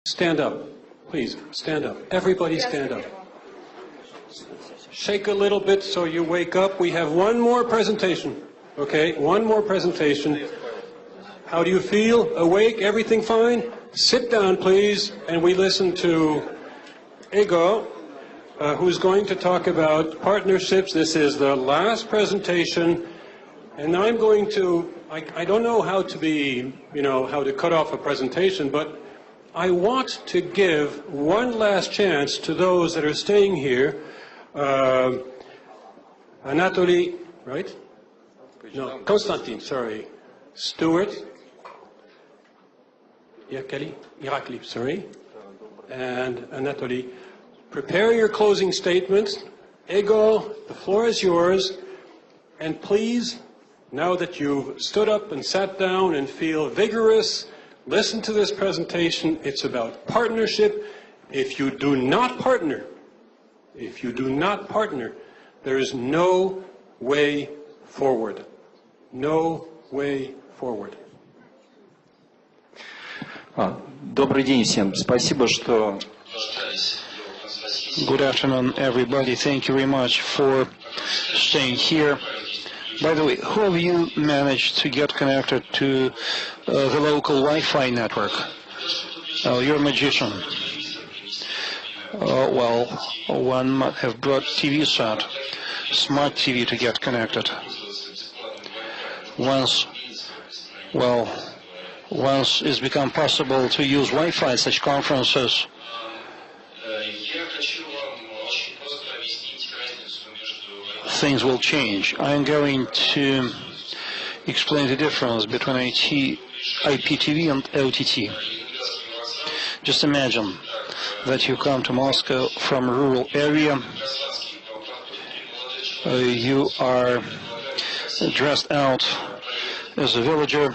Stand up, please, stand up. Everybody stand up. Shake a little bit so you wake up. We have one more presentation, okay? One more presentation. How do you feel? Awake? Everything fine? Sit down, please, and we listen to Ego, who's going to talk about partnerships. This is the last presentation, and I'm going to, I don't know how to be, how to cut off a presentation, but I want to give one last chance to those that are staying here. Anatoly, right? No, Konstantin, sorry. Stuart. Irakli, sorry. And Anatoly. Prepare your closing statements. Ego, the floor is yours. And please, now that you've stood up and sat down and feel vigorous, listen to this presentation. It's about partnership. If you do not partner, there is no way forward. No way forward. Добрый день всем. Спасибо, что... Good afternoon, everybody. Thank you very much for staying here. By the way, who of you managed to get connected to the local Wi-Fi network? Oh, you're a magician. Well, one might have brought TV set, smart TV to get connected. Once it's become possible to use Wi-Fi at such conferences, things will change. I'm going to explain the difference between IPTV and OTT. Just imagine that you come to Moscow from a rural area. You are dressed out as a villager.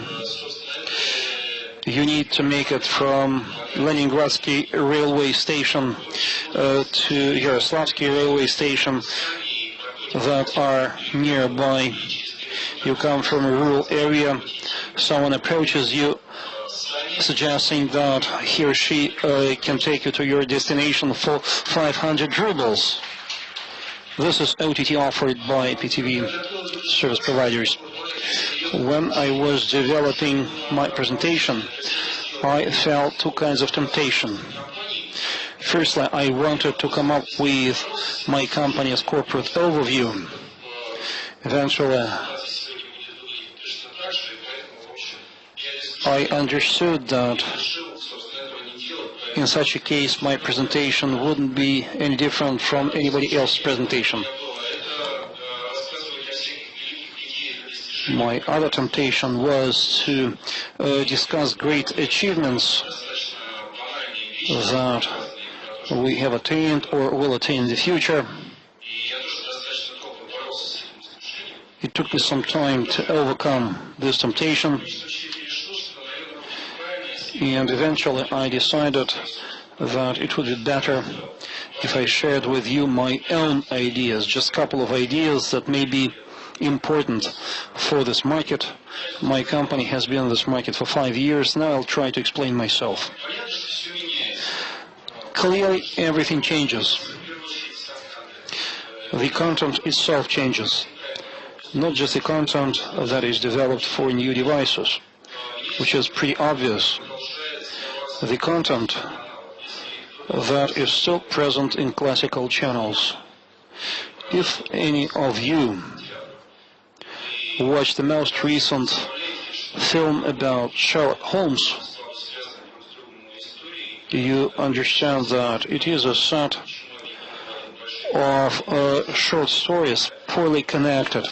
You need to make it from Leningradsky railway station to Yaroslavsky railway station that are nearby. You come from a rural area. Someone approaches you, suggesting that he or she can take you to your destination for 500 rubles. This is OTT offered by IPTV service providers. When I was developing my presentation, I felt two kinds of temptation. Firstly, I wanted to come up with my company's corporate overview. Eventually, I understood that in such a case, my presentation wouldn't be any different from anybody else's presentation. My other temptation was to discuss great achievements that we have attained or will attain in the future. It took me some time to overcome this temptation, and eventually I decided that it would be better if I shared with you my own ideas, just a couple of ideas that may be important for this market. My company has been in this market for 5 years. Now I'll try to explain myself. Clearly, everything changes. The content itself changes. Not just the content that is developed for new devices, which is pretty obvious. The content that is still present in classical channels. If any of you watch the most recent film about Sherlock Holmes, you understand that it is a set of short stories poorly connected.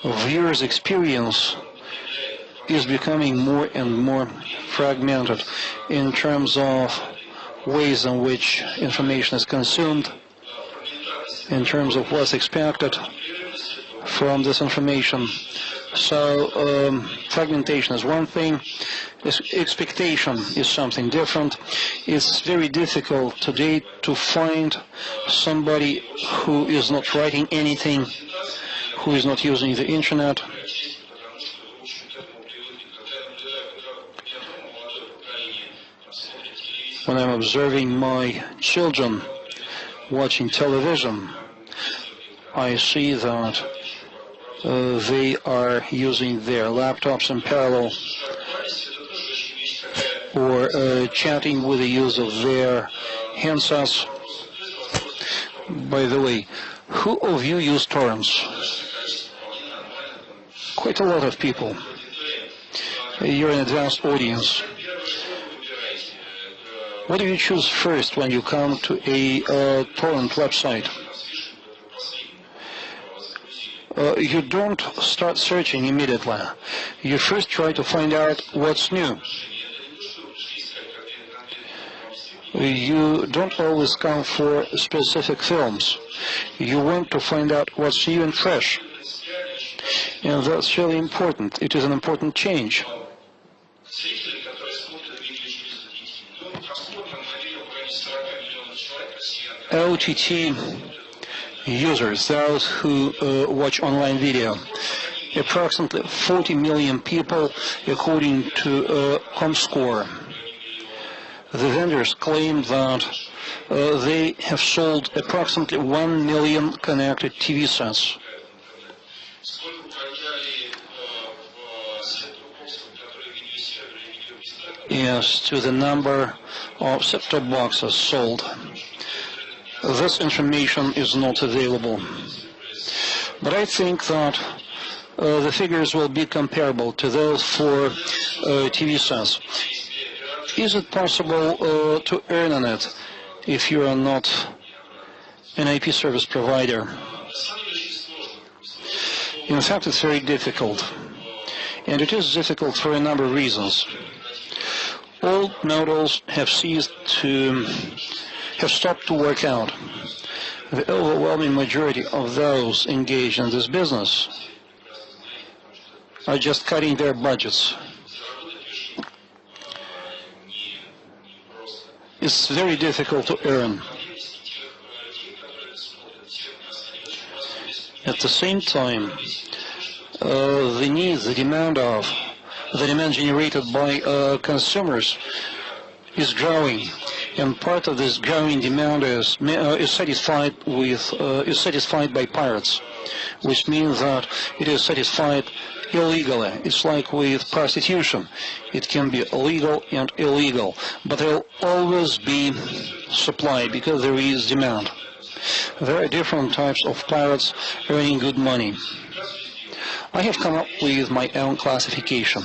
Viewer's experience is becoming more and more fragmented in terms of ways in which information is consumed, in terms of what's expected from this information. So fragmentation is one thing, expectation is something different. It's very difficult today to find somebody who is not writing anything, who is not using the internet, When I'm observing my children watching television, I see that they are using their laptops in parallel or chatting with the use of their handsets. By the way, who of you use torrents? Quite a lot of people. You're an advanced audience. What do you choose first when you come to a torrent website? You don't start searching immediately. You first try to find out what's new. You don't always come for specific films. You want to find out what's new and fresh. And that's really important. It is an important change. OTT users, those who watch online video, approximately 40 million people according to ComScore. The vendors claim that they have sold approximately 1 million connected TV sets. As to the number of set-top boxes sold, this information is not available. But I think that the figures will be comparable to those for TV sets. Is it possible to earn on it if you are not an IP service provider? In fact, it's very difficult. And it is difficult for a number of reasons. Old models have stopped to work out. The overwhelming majority of those engaged in this business are just cutting their budgets. It's very difficult to earn. At the same time, the demand generated by consumers is growing, and part of this growing demand is satisfied by pirates, which means that it is satisfied illegally. It's like with prostitution. It can be legal and illegal, but there will always be supply because there is demand. There are different types of pirates earning good money. I have come up with my own classification.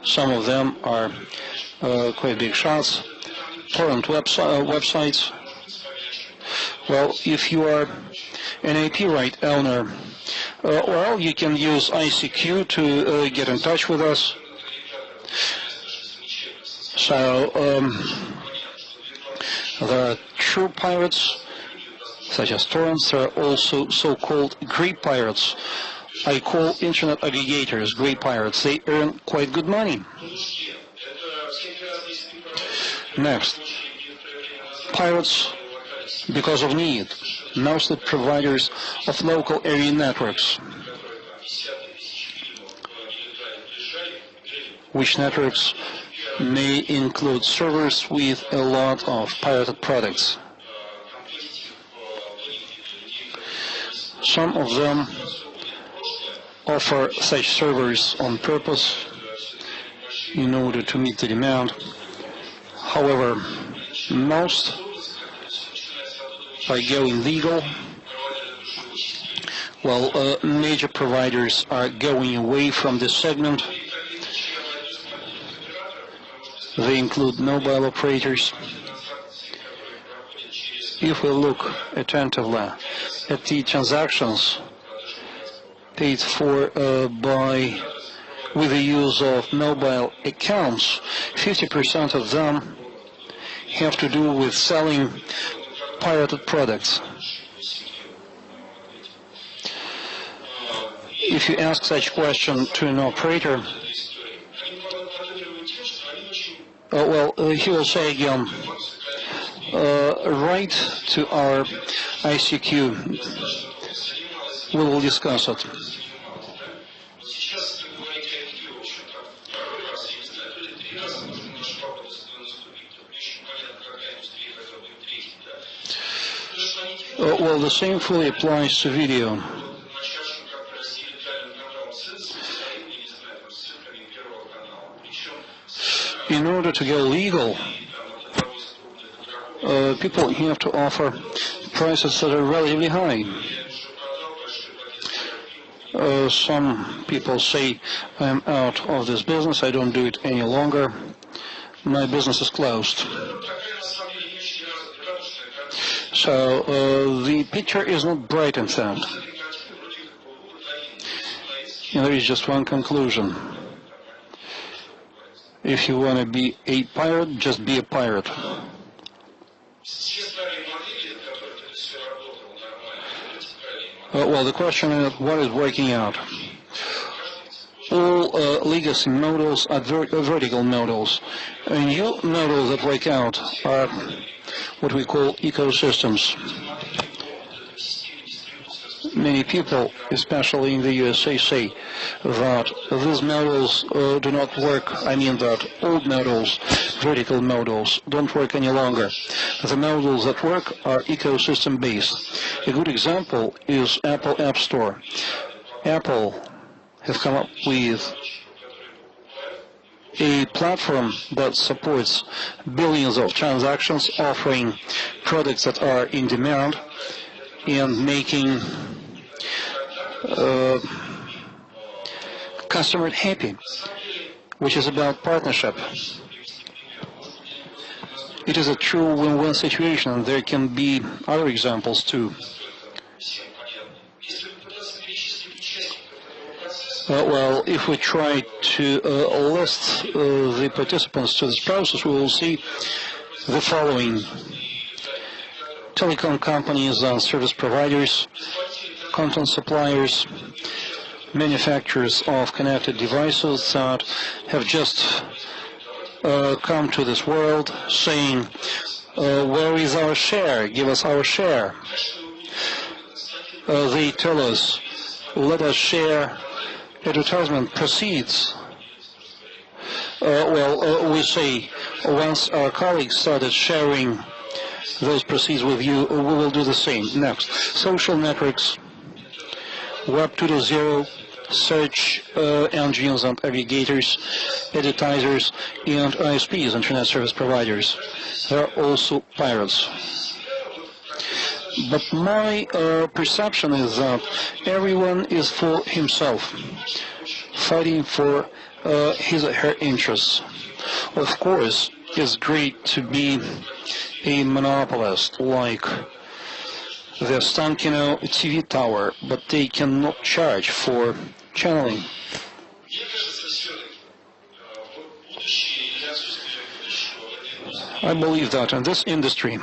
Some of them are quite big shots. Torrent websites. Well, if you are an IP right owner, well, you can use ICQ to get in touch with us. So there are true pirates, such as torrents. There are also so-called grey pirates. I call internet aggregators grey pirates. They earn quite good money. Next, pirates because of need, mostly providers of local area networks, which networks may include servers with a lot of pirated products. Some of them offer such servers on purpose in order to meet the demand. However, most are going legal, while major providers are going away from this segment. They include mobile operators. If we look attentively at the transactions paid for with the use of mobile accounts, 50% of them have to do with selling pirated products. If you ask such question to an operator, he will say again, write to our ICQ we will discuss it. Well, the same fully applies to video. In order to go legal, people have to offer prices that are relatively high. Some people say, I'm out of this business, I don't do it any longer, my business is closed. So the picture is not bright in fact. And there is just one conclusion. If you want to be a pirate, just be a pirate. Well, the question is, what is working out? All legacy models are vertical models. New models that work out are what we call ecosystems. Many people, especially in the USA, say that these models do not work. I mean that old models, vertical models, don't work any longer. The models that work are ecosystem-based. A good example is Apple App Store. Apple have come up with a platform that supports billions of transactions, offering products that are in demand and making customer happy, which is about partnership. It is a true win-win situation, and there can be other examples too. Well, if we try to list the participants to this process, we will see the following: telecom companies and service providers, content suppliers, manufacturers of connected devices that have just come to this world saying, where is our share? Give us our share. They tell us, let us share advertisement proceeds. We say, once our colleagues started sharing those proceeds with you, we will do the same. Next, social networks, Web 2.0, search engines and aggregators, advertisers, and ISPs, Internet Service Providers. They are also pirates. But my perception is that everyone is for himself, fighting for his or her interests. Of course, it's great to be a monopolist like the Stankino TV tower, but they cannot charge for channeling. I believe that in this industry,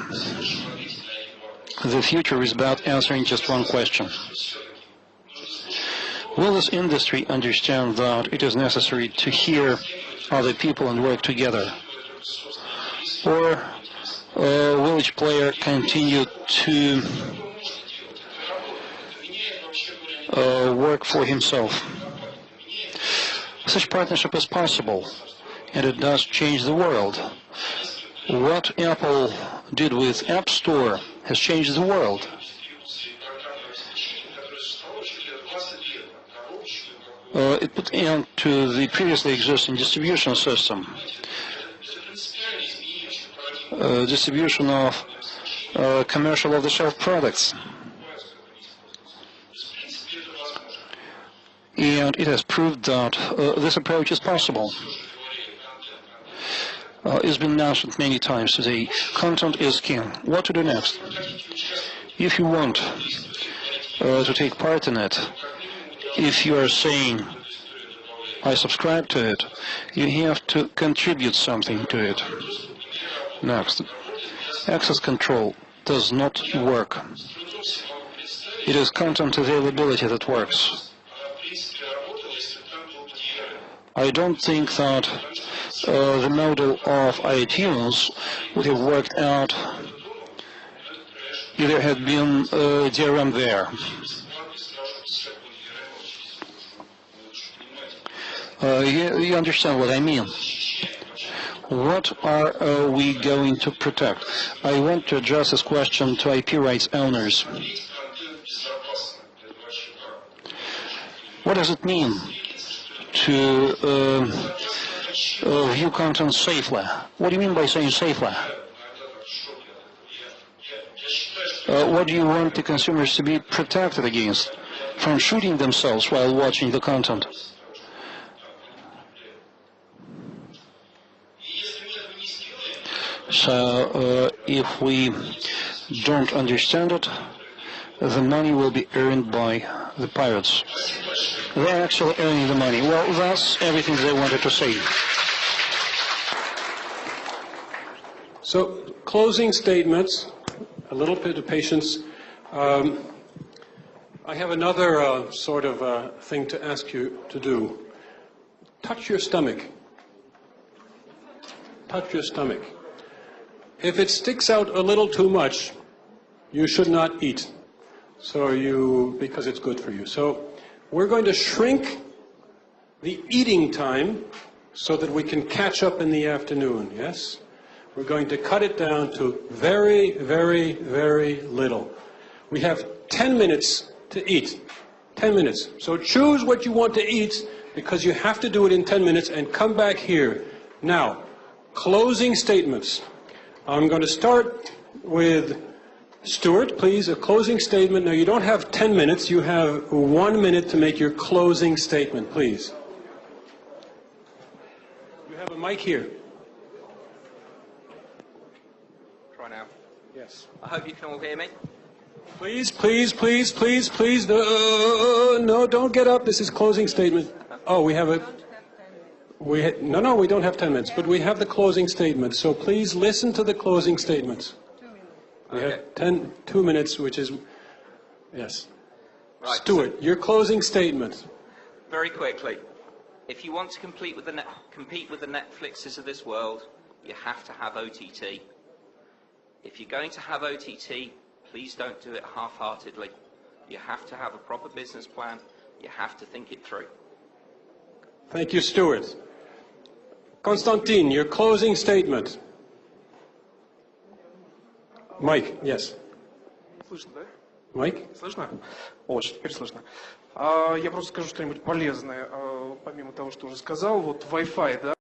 the future is about answering just one question. Will this industry understand that it is necessary to hear other people and work together? Or will each player continue to work for himself? Such partnership is possible, and it does change the world. What Apple did with App Store has changed the world. It put end to the previously existing distribution system. Distribution of commercial off-the-shelf products. And it has proved that this approach is possible. It's been mentioned many times today. Content is king. What to do next? If you want to take part in it, if you are saying, I subscribe to it, you have to contribute something to it. Next, access control does not work. It is content availability that works. I don't think that the model of iTunes would have worked out if there had been DRM there. You understand what I mean. What are we going to protect? I want to address this question to IP rights owners. What does it mean to view content safely? What do you mean by saying safely? What do you want the consumers to be protected against? From shooting themselves while watching the content? So, if we don't understand it, the money will be earned by the pirates. They're actually earning the money. Well, that's everything they wanted to say. So, closing statements, a little bit of patience. I have another sort of thing to ask you to do. Touch your stomach. Touch your stomach. If it sticks out a little too much, you should not eat. Because it's good for you. So we're going to shrink the eating time so that we can catch up in the afternoon, yes? We're going to cut it down to very, very, very little. We have 10 minutes to eat. 10 minutes. So choose what you want to eat because you have to do it in 10 minutes and come back here. Now, closing statements. I'm going to start with Stuart, please, a closing statement. Now, you don't have 10 minutes. You have 1 minute to make your closing statement, please. You have a mic here. Try now. Yes. I hope you can all hear me. Please, please, please, please, please. No, don't get up. This is closing statement. Oh, we have a... No, we don't have 10 minutes, but we have the closing statement. So please listen to the closing statements. We have 2 minutes, which is, yes. Right. Stuart, your closing statement. Very quickly. If you want to compete with the Netflixes of this world, you have to have OTT. If you're going to have OTT, please don't do it half-heartedly. You have to have a proper business plan. You have to think it through. Thank you, Stuart. Konstantin, your closing statement. Mike, yes. Слышно, да? Mike? Слышно? Очень, теперь слышно. Я просто скажу что-нибудь полезное, помимо того, что уже сказал. Вот Wi-Fi, да?